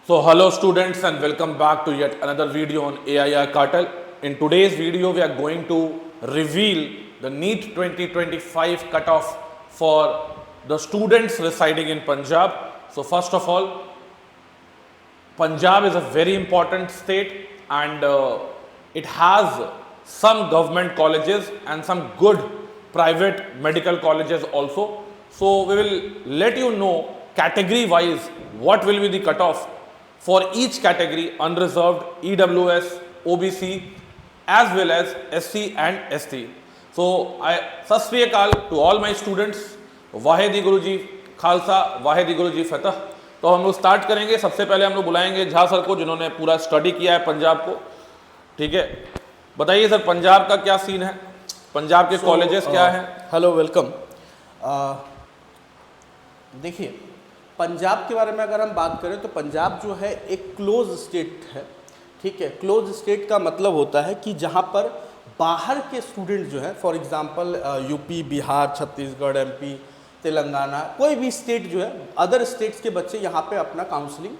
So hello students and welcome back to yet another video on AIR Cartel. In today's video we are going to reveal the NEET 2025 cutoff for the students residing in Punjab. So first of all, Punjab is a very important state and it has some government colleges and some good private medical colleges also. So we will let you know category wise what will be the cutoff for each category: unreserved, EWS, OBC as well as SC and ST. So Sat Sri Akal to all my students, वाहेदी गुरु जी खालसा वाहेदी गुरु जी फतह। तो हम लोग start करेंगे। सबसे पहले हम लोग बुलाएंगे झा सर को, जिन्होंने पूरा स्टडी किया है पंजाब को। ठीक है, बताइए सर पंजाब का क्या सीन है, पंजाब के कॉलेजेस क्या हैं? Hello, welcome. देखिए, पंजाब के बारे में अगर हम बात करें तो पंजाब जो है एक क्लोज स्टेट है। ठीक है, क्लोज स्टेट का मतलब होता है कि जहाँ पर बाहर के स्टूडेंट जो है, for example UP, Bihar, Chhattisgarh, MP, Telangana, कोई भी स्टेट जो है, अदर स्टेट्स के बच्चे यहाँ पे अपना काउंसलिंग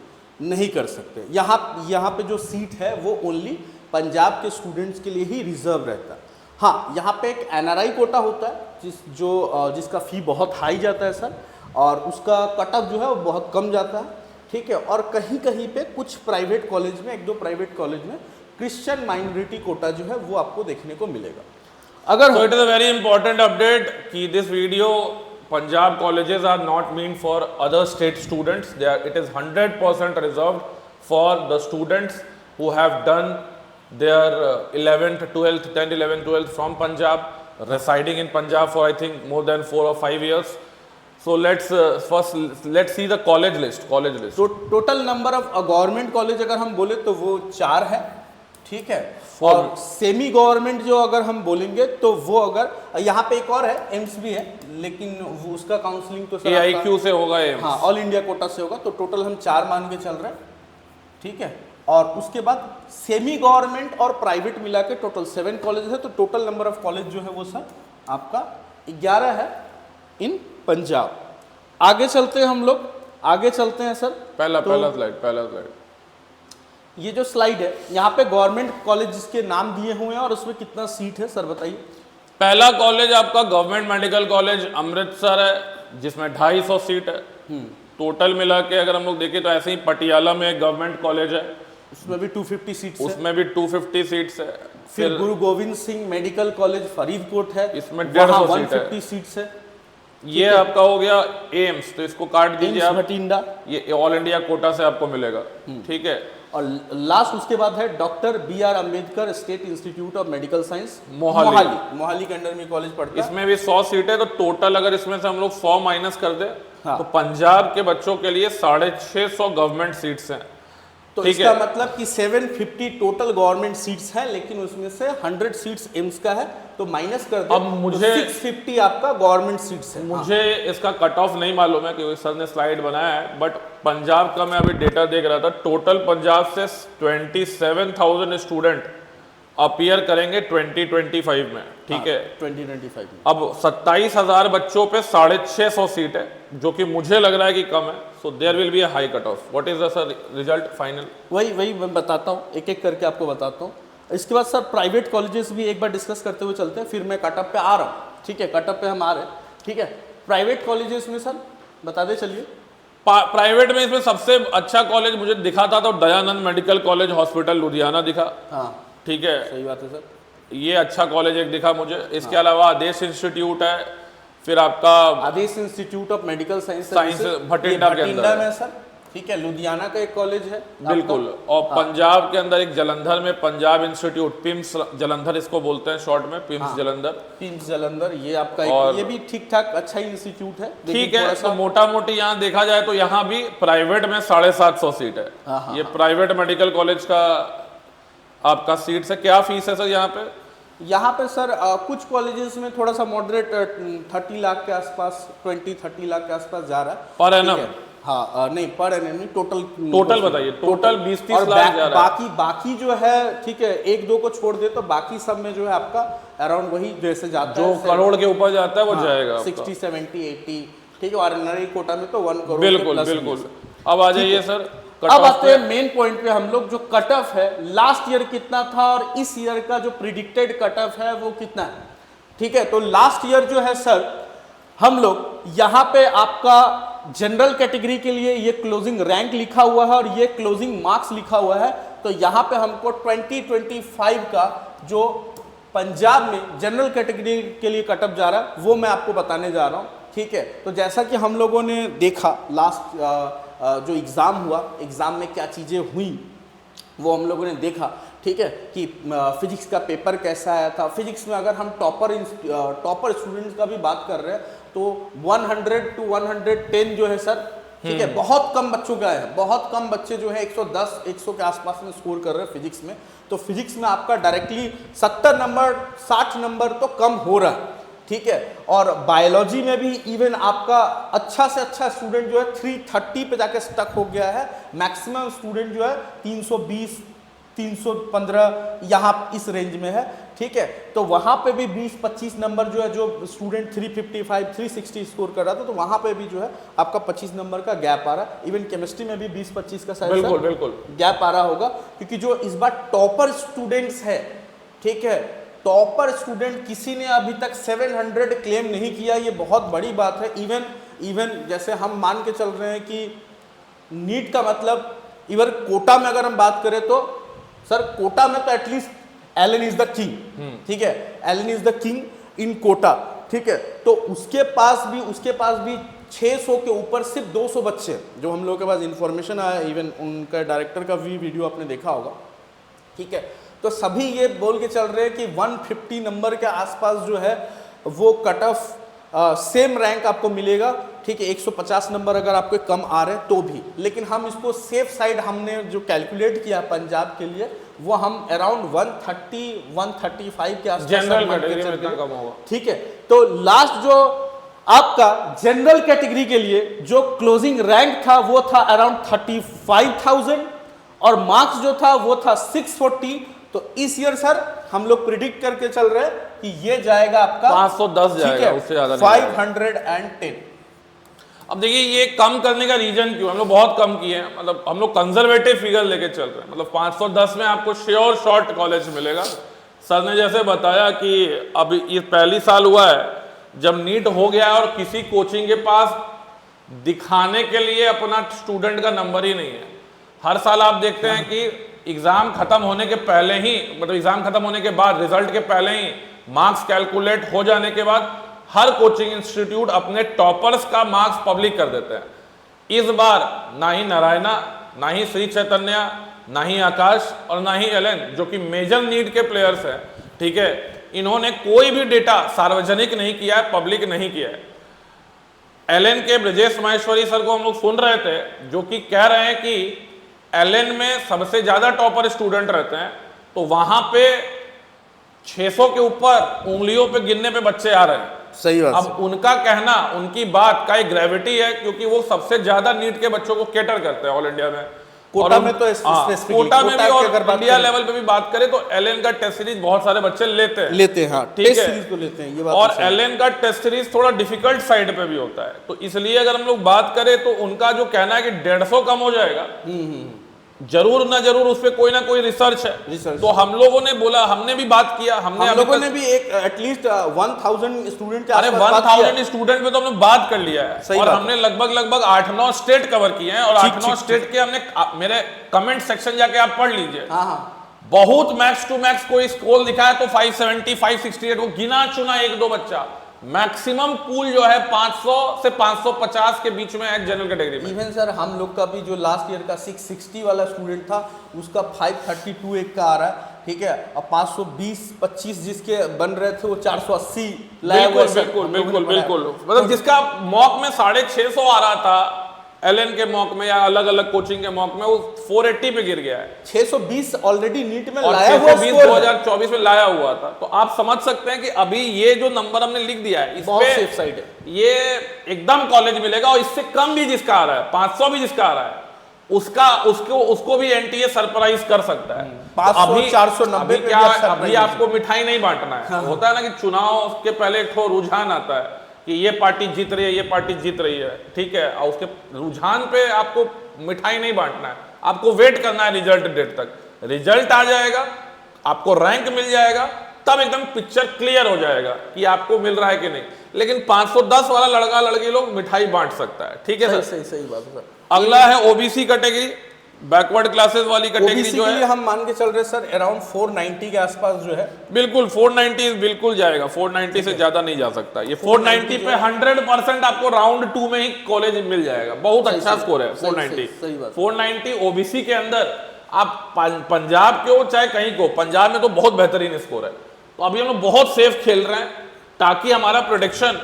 नहीं कर सकते। यहाँ पे जो सीट है वो ओनली पंजाब के स्टूडेंट्स के लिए ही रिजर्व रहता है। हाँ, यहाँ पे एक NRI कोटा होता है जिसका फ़ी बहुत हाई जाता है सर, और उसका कट ऑफ जो है वो बहुत कम जाता है। ठीक है, और कहीं कहीं पे कुछ प्राइवेट कॉलेज में, एक दो प्राइवेट कॉलेज में क्रिश्चियन माइनॉरिटी कोटा जो है वो आपको देखने को मिलेगा। अगर So it is a very important update कि this video Punjab colleges are not meant for other state students. It is 100% reserved for the students who have done their 11th, 12th, 10th, 11th, 12th from Punjab, residing in Punjab for I think more than 4 or 5 years. So let's see the college list. तो total number of government college अगर हम बोले तो वो 4 है। ठीक है, और सेमी गवर्नमेंट जो अगर हम बोलेंगे तो वो, अगर यहाँ पे एक और है, एम्स भी है, लेकिन वो उसका काउंसलिंग तो AIQ से होगा। हाँ, ऑल इंडिया कोटा से होगा। तो टोटल हम 4 मान के चल रहे हैं। ठीक है, और उसके बाद सेमी गवर्नमेंट और प्राइवेट मिला के टोटल 7 कॉलेज है। तो टोटल नंबर ऑफ कॉलेज जो है वो सर आपका 11 है इन पंजाब। आगे चलते हैं हम लोग, आगे चलते हैं सर। पहला स्लाइड ये जो स्लाइड है, यहाँ पे गवर्नमेंट कॉलेज के नाम दिए हुए हैं और उसमें कितना सीट है सर बताइए। पहला कॉलेज आपका गवर्नमेंट मेडिकल कॉलेज अमृतसर है, जिसमें 250 सीट है। टोटल मिला के अगर हम लोग देखें तो ऐसे ही पटियाला में एक गवर्नमेंट कॉलेज है, उसमें भी 250 सीट्स उसमें भी 250 सीट्स है। फिर गुरु गोविंद सिंह मेडिकल कॉलेज फरीदकोट है, इसमें 150 सीट्स है। ये आपका हो गया एम्स, तो इसको काट दीजिए आप, भटिंडा, ये ऑल इंडिया कोटा से आपको मिलेगा। ठीक है, और लास्ट उसके बाद है doctor BR Ambedkar state institute of medical science Mohali के अंडर में कॉलेज पड़ता है। इसमें भी 100 सीटें। तो टोटल अगर इसमें से हम लोग 100 माइनस कर दे, हाँ, तो पंजाब के बच्चों के लिए 650 गवर्नमेंट सीट्स हैं। तो इसका मतलब कि 750 टोटल गवर्नमेंट सीट्स है, लेकिन उसमें से 100 सीट्स एम्स का है, तो माइनस कर दे। अब मुझे तो 650 आपका गवर्नमेंट सीट्स है। मुझे इसका कट ऑफ नहीं मालूम है क्योंकि सर ने स्लाइड बनाया है, बट पंजाब का मैं अभी डेटा देख रहा था। टोटल पंजाब से 27,000 स्टूडेंट अपीयर करेंगे 2025 में। ठीक है, 2025 में अब 27,000 बच्चों पे 650 सीट है, जो कि मुझे लग रहा है कि कम है। So there will be a high cut off. What is the sir result final? वही मैं बताता हूँ, एक एक करके आपको बताता हूँ। इसके बाद सर प्राइवेट कॉलेजेस भी एक बार डिस्कस करते हुए चलते हैं, फिर मैं कट ऑफ पे आ रहा हूँ। ठीक है, कट ऑफ पे हम आ रहे हैं। ठीक है, प्राइवेट कॉलेजेस में सर बता दे चलिए। प्राइवेट में इसमें सबसे अच्छा कॉलेज मुझे दिखा था तो Dayanand medical college hospital Ludhiana दिखा। हाँ, ठीक है, सही बात है सर, ये अच्छा कॉलेज एक दिखा मुझे। इसके अलावा आदेश इंस्टीट्यूट है, फिर आपका आदेश institute of medical science Bathinda के अंदर में सर। ठीक है, लुधियाना का एक कॉलेज है बिल्कुल। और हाँ, पंजाब के अंदर एक जलंधर में पंजाब इंस्टीट्यूट, पिम्स जलंधर इसको बोलते हैं शॉर्ट में, पिम्स जलंधर। ये आपका ये भी ठीक ठाक अच्छा ही इंस्टीट्यूट है। ठीक है, तो मोटा मोटी यहाँ देखा जाए तो यहाँ भी प्राइवेट में 750 सीट है। ये प्राइवेट मेडिकल कॉलेज का आपका सीट्स है। क्या फीस है सर यहाँ पे? यहाँ पे सर कुछ कॉलेजेस में थोड़ा सा मॉडरेट 30 लाख के आसपास, 20-30 लाख के आसपास जा रहा है पर एनम। हाँ, नहीं पर एनम नहीं, टोटल बताइए। टोटल 20-30 लाख जा रहा है। बाकी जो है, ठीक है, 1-2 को छोड़ दे तो बाकी सब में जो है आपका अराउंड वही जैसे जाता है, जो करोड़ के ऊपर जाता है वो जाएगा 60, 70, 80। ठीक है, और NRI कोटा में तो 1 करोड़ बिल्कुल। अब आ जाइए सर, अब आते हैं मेन पॉइंट पे हम लोग, जो कट ऑफ है लास्ट ईयर कितना था और इस ईयर का जो प्रिडिक्टेड कट ऑफ है वो कितना है। ठीक है, तो लास्ट ईयर जो है सर हम लोग यहाँ पे आपका जनरल कैटेगरी के लिए ये क्लोजिंग रैंक लिखा हुआ है और ये क्लोजिंग मार्क्स लिखा हुआ है। तो यहाँ पे हमको 2025 का जो पंजाब में जनरल कैटेगरी के लिए कट ऑफ जा रहा है वो मैं आपको बताने जा रहा हूँ। ठीक है, तो जैसा कि हम लोगों ने देखा लास्ट जो एग्ज़ाम हुआ, एग्ज़ाम में क्या चीज़ें हुई वो हम लोगों ने देखा। ठीक है, कि फिजिक्स का पेपर कैसा आया था। फिजिक्स में अगर हम टॉपर स्टूडेंट्स का भी बात कर रहे हैं तो 100 to 110 जो है सर, ठीक है, बहुत कम बच्चों का है, बहुत कम बच्चे जो है 110 100 के आसपास में स्कोर कर रहे हैं फिजिक्स में। तो फिजिक्स में आपका डायरेक्टली 70 नंबर 60 नंबर तो कम हो रहा है। ठीक है, और बायोलॉजी में भी इवन आपका अच्छा से अच्छा स्टूडेंट जो है 330 पे जाके स्टक हो गया है। मैक्सिमम स्टूडेंट जो है 320 315 यहाँ इस रेंज में है। ठीक है, तो वहाँ पे भी 20-25 नंबर जो है, जो स्टूडेंट 355 360 स्कोर कर रहा था तो वहाँ पे भी जो है आपका 25 नंबर का गैप आ रहा है। इवन केमिस्ट्री में भी 20-25 का शायद बिल्कुल गैप आ रहा होगा, क्योंकि जो इस बार टॉपर स्टूडेंट्स है, ठीक है, टॉपर स्टूडेंट किसी ने अभी तक 700 क्लेम नहीं किया, ये बहुत बड़ी बात है। इवन जैसे हम मान के चल रहे हैं कि नीट का मतलब, इवन कोटा में अगर हम बात करें तो सर कोटा में तो at least Allen is the king. ठीक है, Allen is the king in Kota. ठीक है, तो उसके पास भी 600 के ऊपर सिर्फ 200 बच्चे, जो हम लोगों के पास इंफॉर्मेशन आया, इवन उनका डायरेक्टर का भी वीडियो आपने देखा होगा। ठीक है, तो सभी ये बोल के चल रहे हैं कि 150 नंबर के आसपास जो है वो कट ऑफ सेम रैंक आपको मिलेगा। ठीक है, 150 नंबर अगर आपको कम आ रहे तो भी, लेकिन हम इसको सेफ साइड हमने जो कैलकुलेट किया पंजाब के लिए वो हम अराउंड 130-135 के आसपास जनरल कैटेगरी में इतना कम होगा। ठीक है, तो लास्ट जो आपका जनरल कैटेगरी के लिए जो क्लोजिंग रैंक था वो था अराउंड 35,000 और मार्क्स जो था वो था 640। तो इस ईयर सर हम लोग प्रिडिक्ट करके चल रहे हैं कि ये जाएगा आपका 510 जाएगा, उससे ज्यादा नहीं 510। अब देखिए ये कम करने का रीजन क्यों, हम लोग बहुत कम किए हैं, मतलब हम लोग कंजर्वेटिव फिगर लेके चल रहे हैं। मतलब 510 में आपको श्योर शॉर्ट कॉलेज मिलेगा। सर ने जैसे बताया कि अभी ये पहली साल हुआ है जब नीट हो गया और किसी कोचिंग के पास दिखाने के लिए अपना स्टूडेंट का नंबर ही नहीं है। हर साल आप देखते हैं कि एग्जाम खत्म होने के पहले ही, मतलब एग्जाम खत्म होने के बाद, रिजल्ट के पहले ही मार्क्स कैलकुलेट हो जाने के बाद हर कोचिंग इंस्टीट्यूट अपने टॉपर्स का मार्क्स पब्लिक कर देते हैं। इस बार ना ही नारायणा, ना ही श्री चैतन्य, ना ही आकाश और ना ही एलन, जो कि मेजर नीड के प्लेयर्स हैं, ठीक है, इन्होंने कोई भी डेटा सार्वजनिक नहीं किया है, पब्लिक नहीं किया है। एलन के ब्रजेश माहेश्वरी सर को हम लोग सुन रहे थे जो कि कह रहे हैं कि एलन में सबसे ज्यादा टॉपर स्टूडेंट रहते हैं, तो वहां पे 600 के ऊपर उंगलियों पे गिनने पे बच्चे आ रहे हैं। सही बात। अब उनका कहना, उनकी बात का एक ग्रेविटी है, क्योंकि वो सबसे ज्यादा नीट के बच्चों को केटर करते हैं ऑल इंडिया में। कोटा में तो कोटा में भी, और इंडिया लेवल पे भी बात करें तो एलएन का टेस्ट सीरीज बहुत सारे बच्चे लेते हैं। हाँ, ठीक टेस्ट है, सीरीज तो लेते हैं, ये बात और तो एलएन का टेस्ट सीरीज थोड़ा डिफिकल्ट साइड पे भी होता है। तो इसलिए अगर हम लोग बात करें तो उनका जो कहना है कि 150 कम हो जाएगा, जरूर ना जरूर उस पर कोई ना कोई रिसर्च है। तो हम लोगों ने बोला, हमने भी बात किया, हम लोगों ने भी एक एटलीस्ट 1000 स्टूडेंट के आसपास 1000 स्टूडेंट पे तो हमने बात कर लिया है, और हमने लगभग 8-9 स्टेट कवर किए हैं, और 8-9 स्टेट के हमने, मेरे कमेंट सेक्शन जाके आप पढ़ लीजिए, बहुत मैक्स टू मैक्स कोई स्कोर दिखाया तो 570 568, वो गिना चुना 1-2 बच्चा। मैक्सिमम पूल जो है 500 से 550 के बीच में है जनरल कैटेगरी में। इवन सर हम लोग का भी जो लास्ट ईयर का 660 वाला स्टूडेंट था उसका 532 एक का आ रहा है। ठीक है, और 520-25 जिसके बन रहे थे वो 480 लाया हुआ है। बिल्कुल, मतलब जिसका मॉक में 650 आ रहा था एलएन के मॉक में या अलग अलग कोचिंग के मॉक में, वो 480 पे गिर गया है। 620 ऑलरेडी नीट में और लाया हुआ, 2024 में लाया हुआ था। तो आप समझ सकते हैं कि अभी ये जो नंबर हमने लिख दिया है, इस बहुत पे सेफ साइड है, ये एकदम कॉलेज मिलेगा। और इससे कम भी जिसका आ रहा है, 500 भी जिसका आ रहा है, उसको भी एनटीए सरप्राइज कर सकता है। 500-490 अभी आपको मिठाई नहीं बांटना है। होता है ना कि चुनाव के पहले एक रुझान आता है कि ये पार्टी जीत रही है, ये पार्टी जीत रही है, ठीक है, और उसके रुझान पे आपको मिठाई नहीं बांटना है, आपको वेट करना है रिजल्ट डेट तक। रिजल्ट आ जाएगा, आपको रैंक मिल जाएगा, तब एकदम पिक्चर क्लियर हो जाएगा कि आपको मिल रहा है कि नहीं। लेकिन 510 वाला लड़का लड़की लोग मिठाई बांट सकता है, ठीक है सर। सही बात है सर। अगला है ओबीसी कैटेगरी, बैकवर्ड क्लासेस वाली कैटेगरी ओबीसी जो के है, लिए हम मान के चल रहे सर अराउंड 490 के आसपास जो है, बिल्कुल 490 बिल्कुल जाएगा, 490 से ज्यादा नहीं जा सकता। ये 490 पे 100% आपको राउंड 2 में ही कॉलेज मिल जाएगा। बहुत अच्छा स्कोर है 490। सही बात। 490 ओबीसी के अंदर आप पंजाब के हो चाहे कहीं को, पंजाब में तो बहुत बेहतरीन स्कोर है। तो अभी हम लोग बहुत सेफ खेल रहे हैं ताकि हमारा प्रोडिक्शन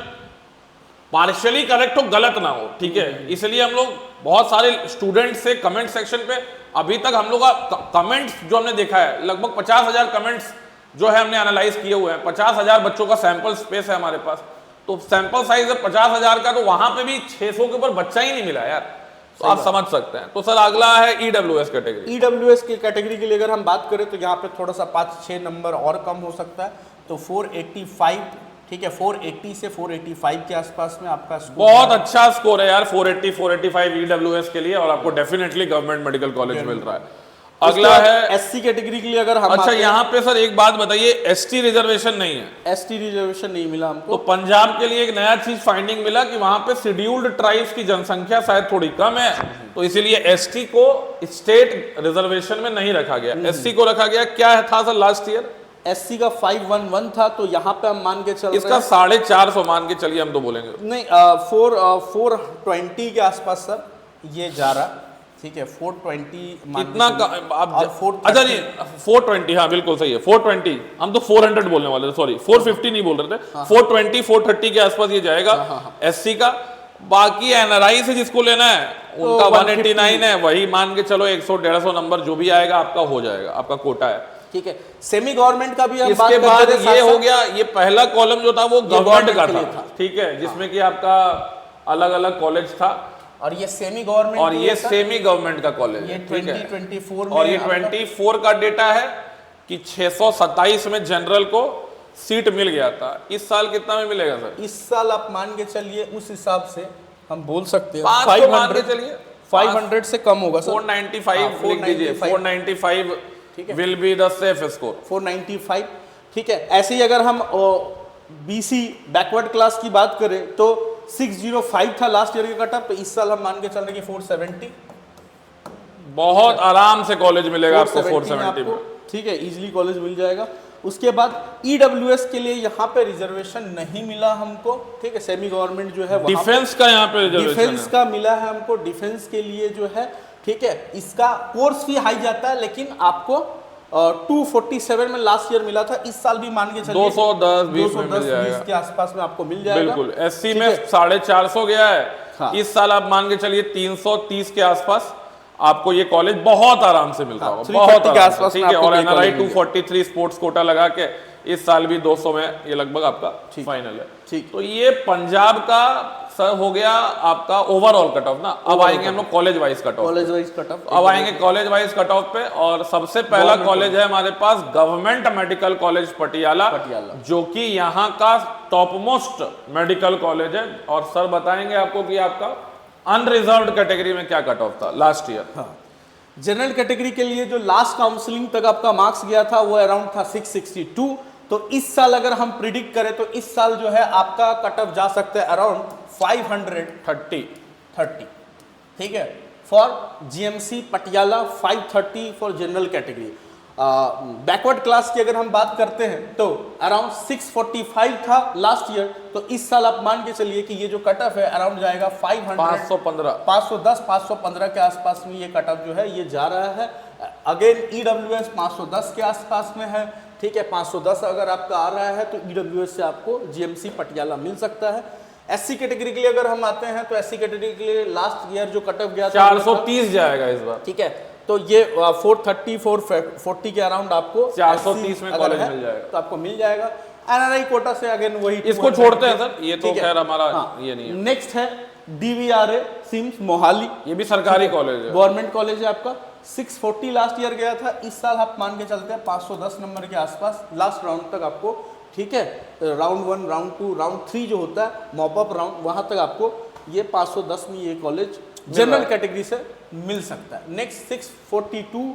पार्शियली करेक्ट हो, गलत ना हो, ठीक है। इसलिए हम लोग बहुत सारे स्टूडेंट से कमेंट सेक्शन पे अभी तक हम लोग का कमेंट्स जो हमने देखा है, लगभग 50,000 कमेंट्स जो है हमने एनालाइज किए हुए हैं। 50,000 बच्चों का सैंपल स्पेस है हमारे पास, तो सैंपल साइज है 50,000 का, तो वहां पे भी 600 के ऊपर बच्चा ही नहीं मिला यार, तो आप समझ सकते हैं। तो सर अगला है ईडब्ल्यूएस कैटेगरी। ईडब्ल्यूएस की कैटेगरी के लिए अगर हम बात करें तो यहाँ पे थोड़ा सा 5-6 नंबर और कम हो सकता है, तो 485, ठीक है, 480 से 485 के आसपास में आपका स्कोर। बहुत अच्छा स्कोर है यार 480 485 ईडब्ल्यूएस के लिए, और आपको डेफिनेटली गवर्नमेंट मेडिकल कॉलेज मिल रहा है। अगला है एससी कैटेगरी के लिए अगर हम अच्छा, यहाँ पे सर एक बात बताइए, एसटी रिजर्वेशन नहीं है, एसटी रिजर्वेशन नहीं मिला हमको। तो पंजाब के लिए एक नया चीज फाइंडिंग मिला कि वहां पे शेड्यूल्ड ट्राइब्स की जनसंख्या शायद थोड़ी कम है, तो इसीलिए एसटी को स्टेट रिजर्वेशन में नहीं रखा गया, एससी को रखा गया। क्या था सर लास्ट ईयर? एससी का 511 था, तो यहाँ पे हम मान के चल रहे इसका हैं 450 मान के चलिए, हम तो बोलेंगे नहीं 420 के आसपास सर ये जा रहा, ठीक है, 420 इतना अच्छा जी 420, हाँ बिल्कुल सही है 420, हम तो 400 बोलने वाले थे, सॉरी 450 नहीं बोल रहे थे, 420 430 के आसपास ये जाएगा एससी का। बाकी एनआरआई से जिसको लेना है उनका 189 है, वही मान के चलो 100-150 नंबर जो भी आएगा आपका हो जाएगा, आपका कोटा है, ठीक है। सेमी गवर्नमेंट का भी हम इसके बाद ये हो गया, ये पहला कॉलम जो था वो गवर्नमेंट का था, ठीक है, जिसमें कि आपका अलग अलग कॉलेज था, और ये सेमी गवर्नमेंट, और ये सेमी गवर्नमेंट का कॉलेज ये है, ठीक है। 2024 में, और ये 24 का डेटा है कि 627 में जनरल को सीट मिल गया था। इस साल कितना में मिलेगा सर? इस साल आप मान के चलिए उस हिसाब से हम बोल सकते हैं 500 मान के चलिए, 500 से कम होगा सर। 495 लिख दीजिए, 495 will be the safe score, 495, ठीक है। ऐसे ही अगर हम बीसी बैकवर्ड क्लास की बात करें तो 605 था लास्ट ईयर का कटअप, इस साल हम मान के चल रहे हैं कि 470, बहुत आराम से कॉलेज मिलेगा आपको 470 में, ठीक है, इजीली कॉलेज मिल जाएगा। उसके बाद ईडब्ल्यूएस के लिए यहाँ पे रिजर्वेशन नहीं मिला हमको, ठीक है, सेमी गवर्नमेंट जो है, डिफेंस का यहाँ पे रिजर्वेशन डिफेंस का मिला है हमको, डिफेंस के लिए जो है, ठीक है, इसका कोर्स फी हाई जाता है, लेकिन आपको 247 में लास्ट ईयर मिला था, इस साल भी मान के चलिए 210-20 के आसपास में आपको मिल जाएगा। बिल्कुल, एससी में 450 गया है, हाँ। इस साल आप मान के चलिए 330 के आसपास आपको ये कॉलेज बहुत आराम से मिल रहा होगा, बहुत के आसपास, ठीक है। और एनआरआई 243 स्पोर्ट्स कोटा लगा के इस साल भी 200 में ये लगभग आपका फाइनल है, ठीक। तो ये पंजाब का सर हो गया आपका ओवरऑल कट ऑफ ना। अब आएंगे हम लोग college wise cut off, college wise cut off, अब आएंगे कॉलेज वाइज कट ऑफ पे, और सबसे पहला कॉलेज है हमारे पास गवर्नमेंट मेडिकल कॉलेज पटियाला, जो कि यहाँ का टॉप मोस्ट मेडिकल कॉलेज है। और सर बताएंगे आपको कि आपका अनरिजर्व्ड कैटेगरी में क्या कट ऑफ था लास्ट ईयर। हाँ, जनरल कैटेगरी के लिए जो लास्ट काउंसलिंग तक आपका मार्क्स गया था वो अराउंड था 662, तो इस साल अगर हम प्रिडिक्ट करें तो इस साल जो है आपका कट ऑफ जा सकता है अराउंड 530, ठीक है, for GMC Patiala, 530 for general category. Backward class की अगर हम बात करते हैं तो अराउंड 645 था लास्ट ईयर, तो इस साल आप मान के चलिए कि ये जो कट ऑफ है अराउंड जाएगा 515 के आसपास में ये कट ऑफ जो है ये जा रहा है। अगेन ईडब्ल्यूएस 510 के आसपास में है, ठीक है, 510 अगर आपका आ रहा है तो ईडब्ल्यूएस से आपको जीएमसी पटियाला मिल सकता है। एससी कैटेगरी के लिए अगर हम आते हैं तो एससी कैटेगरी के लिए लास्ट ईयर जो कट ऑफ गया था 430 जाएगा इस बार, ठीक है, तो ये 430 440 के अराउंड आपको 430 में कॉलेज मिल जाएगा, तो आपको मिल जाएगा। एनआरआई कोटा से अगेन वही, इसको छोड़ते हैं सर, ये तो खैर हमारा ये नहीं है। नेक्स्ट है डीवीआरए सिम्स मोहाली, ये भी सरकारी कॉलेज है, गवर्नमेंट कॉलेज है आपका। 640 लास्ट ईयर गया था, इस साल आप मान के चलते हैं 510 नंबर के आसपास लास्ट राउंड तक आपको ठीक है, राउंड 1, राउंड 2, राउंड 3 जो होता है मॉप अप राउंड, वहाँ तक आपको ये 510 में ये कॉलेज जनरल कैटेगरी से मिल सकता है। नेक्स्ट 642,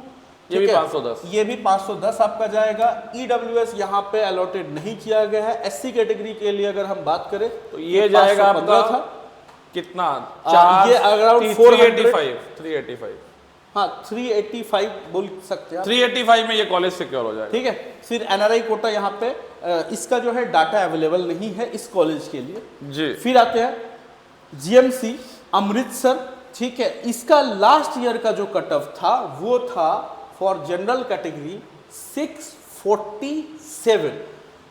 ये भी ठीक है, 510, ये भी 510 आपका जाएगा। EWS यहाँ पे अलॉटेड नहीं किया गया है। SC कैटेगरी के लिए अगर हम बात करें तो ये जाएगा 515 आपका था। कितना, ये अराउंड 385, हाँ 385 बोल सकते हैं आप। 385 में ये कॉलेज सिक्योर हो जाएगा। ठीक है, फिर NRI कोटा यहाँ पे इसका जो है डाटा अवेलेबल नहीं है इस कॉलेज के लिए जी। फिर आते हैं GMC अमृतसर, ठीक है, इसका लास्ट ईयर का जो कट ऑफ था वो था फॉर जनरल कैटेगरी 647।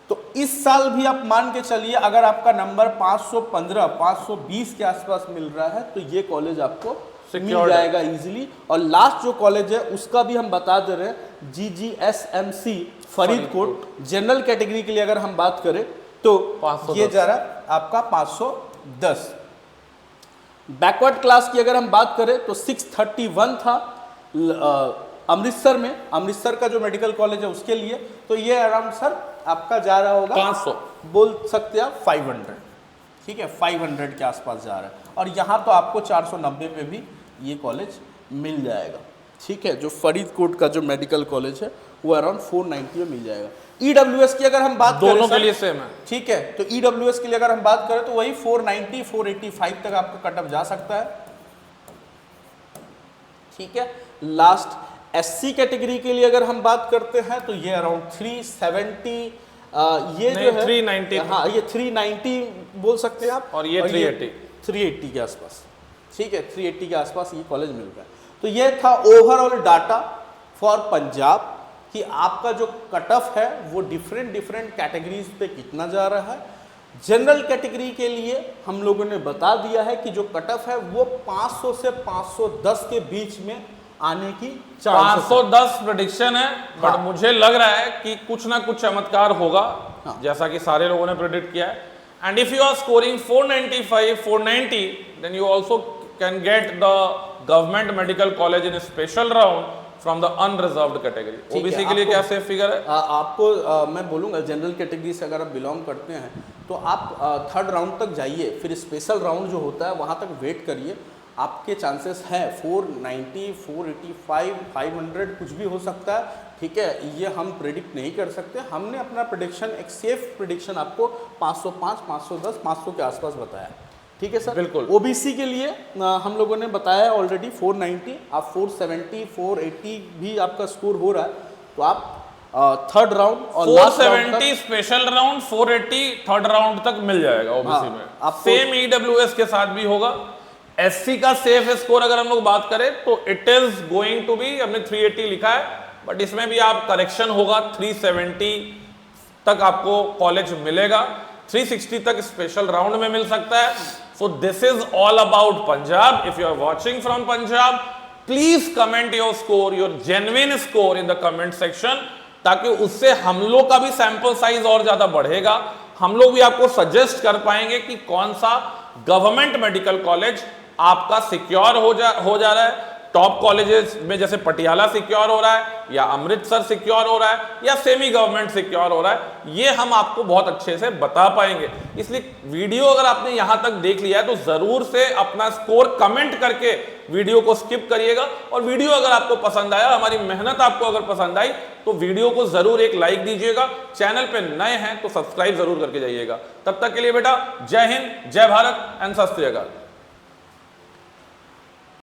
तो इस साल भी आप मान के चलिए अगर आपका नंबर 515 520 के आसपास मिल रहा है तो ये कॉलेज आपको मिल जाएगा इजीली। और लास्ट जो कॉलेज है उसका भी हम बता दे रहे हैं, GGSMC फरीदकोट, जनरल कैटेगरी के लिए अगर हम बात करें तो 510। ये जा रहा है आपका 510। बैकवर्ड क्लास की अगर हम बात करें तो 631 था अमृतसर में, अमृतसर का जो मेडिकल कॉलेज है उसके लिए, तो ये अराउंड सर आपका जा रहा होगा 500, बोल सकते हैं आप 500, ठीक है, 500 के आसपास जा रहा है। और यहाँ तो आपको 490 पे भी ये कॉलेज मिल जाएगा, ठीक है। जो फरीदकोट का जो मेडिकल कॉलेज है वो अराउंड 490 में मिल जाएगा। EWS की अगर हम बात करें दोनों सर, के लिए सेम है, ठीक है, तो EWS के लिए अगर हम बात करें तो वही 490 485 तक आपका कटअप जा सकता है, ठीक है। लास्ट SC कैटेगरी के लिए अगर हम बात करते हैं तो ये अराउंड 370, ये जो है 390, हाँ ये 390 बोल सकते हैं आप, और ये 380 के आसपास, ठीक है, 380 के आसपास ये कॉलेज मिल रहा है। तो ये था ओवरऑल डाटा फॉर पंजाब कि आपका जो कट ऑफ है वो डिफरेंट कैटेगरीज पे कितना जा रहा है। जनरल कैटेगरी के लिए हम लोगों ने बता दिया है कि जो कट ऑफ है वो 500 से 510 के बीच में आने की चांसेस 510 प्रेडिक्शन है, बट हाँ। मुझे लग रहा है कि कुछ ना कुछ चमत्कार होगा, हाँ। जैसा कि सारे लोगों ने प्रेडिक्ट किया है। And if you are scoring 495 490 then you also can get the government medical college in special round from the unreserved category. OBC के लिए क्या सेफ फिगर है? आपको मैं बोलूँगा जनरल कैटेगरी से अगर आप बिलोंग करते हैं तो आप थर्ड राउंड तक जाइए, फिर स्पेशल राउंड जो होता है वहाँ तक वेट करिए। आपके चांसेस है 490 485 500 कुछ भी हो सकता है, ठीक है, ये हम प्रेडिक्ट नहीं कर सकते। हमने अपना प्रेडिक्शन, एक सेफ प्रेडिक्शन आपको 505 510 500 के आसपास बताया, ठीक है सर। बिल्कुल। ओबीसी के लिए हम लोगों ने बताया ऑलरेडी 490, आप 470 480 भी आपका स्कोर हो रहा है तो आप थर्ड राउंड और last round 470 special round 480 third round तक मिल जाएगा ओबीसी में। आपको- सेम EWS के साथ भी होगा। SC का सेफ स्कोर अगर हम लोग बात करें तो it is going to be, हमने 380 लिखा है, बट इसमें भी आप करेक्शन होगा, 370 तक आपको कॉलेज मिलेगा, 360 तक स्पेशल राउंड में मिल सकता है। So this is all about Punjab. If you are watching from Punjab, please comment your score, your genuine score in the comment section, ताकि उससे हम लोग का भी सैंपल साइज और ज्यादा बढ़ेगा। हम लोग भी आपको सजेस्ट कर पाएंगे कि कौन सा गवर्नमेंट मेडिकल कॉलेज आपका सिक्योर हो जा रहा है। टॉप कॉलेजेस में जैसे पटियाला सिक्योर हो रहा है, या अमृतसर सिक्योर हो रहा है, या सेमी गवर्नमेंट सिक्योर हो रहा है, ये हम आपको बहुत अच्छे से बता पाएंगे। इसलिए वीडियो अगर आपने यहां तक देख लिया है तो जरूर से अपना स्कोर कमेंट करके वीडियो को स्किप करिएगा। और वीडियो अगर आपको पसंद आया, हमारी मेहनत आपको अगर पसंद आई तो वीडियो को जरूर एक लाइक दीजिएगा। चैनल पे नए हैं तो सब्सक्राइब जरूर करके जाइएगा। तब तक के लिए बेटा जय हिंद, जय भारत एंड सत श्री अकाल।